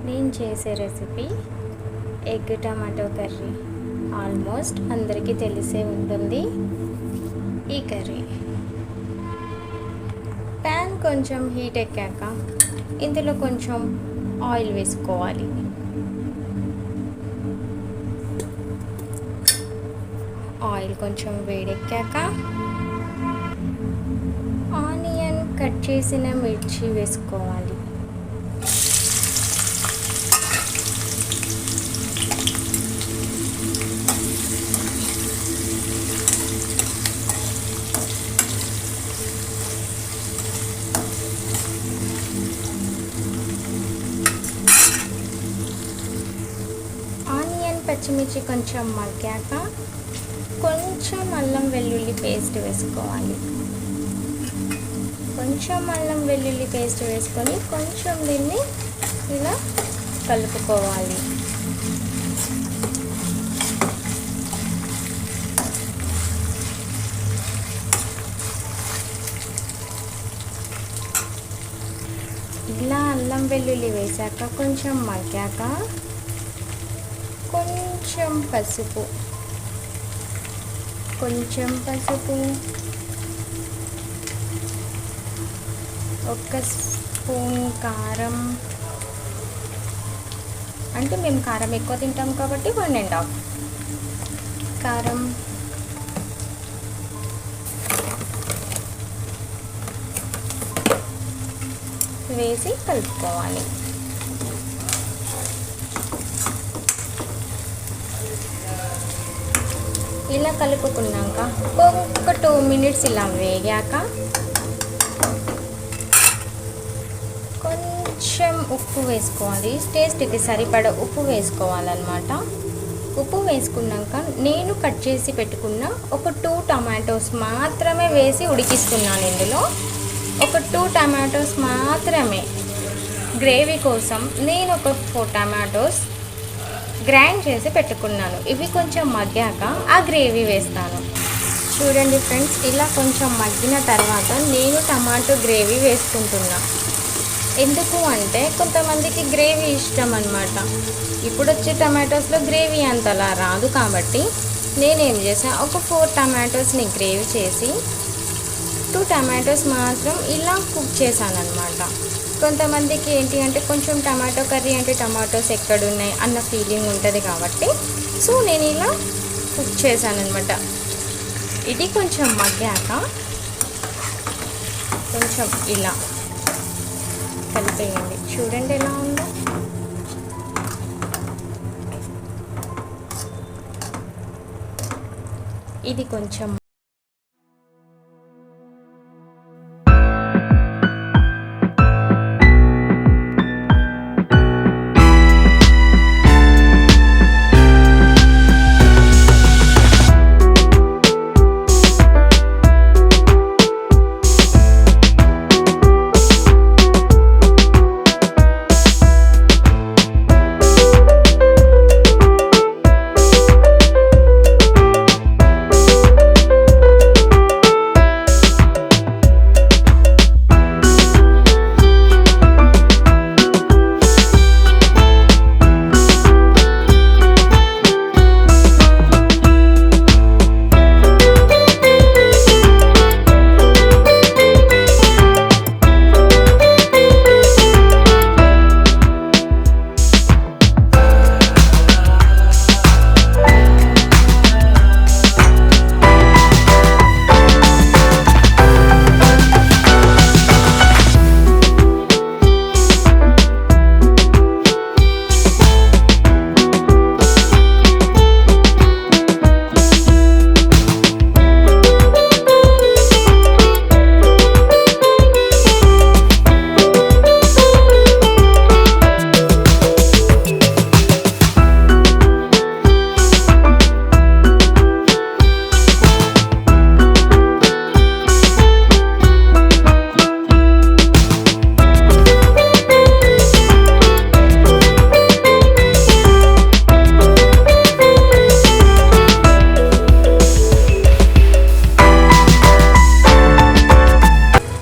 నేను చేసే recipe egg tomato curry. Almost అందరికీ తెలిసే ఉంటుంది ఈ కర్రీ. ప్యాన్ కొంచెం హీట్ ఎక్కాక ఇందులో కొంచెం ఆయిల్ వేసుకోవాలి. ఆయిల్ కొంచెం వేడెక్కాక ఆనియన్ కట్ చేసిన మిర్చి వేసుకోవాలి. ఆనియన్ పచ్చిమిర్చి కొంచెం మగ్గాక కొంచెం అల్లం వెల్లుల్లి పేస్ట్ వేసుకోవాలి. కొంచెం అల్లం వెల్లుల్లి పేస్ట్ వేసుకొని కొంచెం దీన్ని ఇలా కలుపుకోవాలి. ఇలా అల్లం వెల్లుల్లి వేసాక కొంచెం మగ్గాక కొంచెం పసుపు, ఒక స్పూన్ కారం, అంటే మేము కారం ఎక్కువ తింటాం కాబట్టి 1.5 కారం, వేసి కలుపుకోవాలి. ఇలా కలుపుకున్నాక ఒక 2 మినిట్స్ ఇలా వేగాక కొంచెం ఉప్పు వేసుకోవాలి. టేస్ట్కి సరిపడా ఉప్పు వేసుకోవాలన్నమాట. ఉప్పు వేసుకున్నాక నేను కట్ చేసి పెట్టుకున్న ఒక 2 టమాటోస్ మాత్రమే వేసి ఉడికిస్తున్నాను. ఇందులో ఒక 2 టమాటోస్ మాత్రమే. గ్రేవీ కోసం నేను ఒక 4 టమాటోస్ గ్రైండ్ చేసి పెట్టుకున్నాను. ఇవి కొంచెం మగ్గాక ఆ గ్రేవీ వేస్తాను. చూడండి ఫ్రెండ్స్, ఇలా కొంచెం మగ్గిన తర్వాత నేను టమాటో గ్రేవీ వేసుకుంటున్నా. ఎందుకు అంటే కొంతమందికి గ్రేవీ ఇష్టం అన్నమాట. ఇప్పుడు వచ్చే టమాటోస్లో గ్రేవీ అంతలా రాదు కాబట్టి నేనేం చేసా, ఒక 4 టమాటోస్ని గ్రేవీ చేసి 2 టమాటోస్ మాత్రం ఇలా కుక్ చేశాను అన్నమాట. కొంతమందికి ఏంటి అంటే కొంచెం టమాటో కర్రీ అంటే టమాటోస్ ఎక్కడున్నాయి అన్న ఫీలింగ్ ఉంటుంది కాబట్టి సో నేను ఇలా కుక్ చేశాను అనమాట. ఇది కొంచెం మగ్గాక కొంచెం ఇలా కలిపేయండి. చూడండి ఎలా ఉందో. ఇది కొంచెం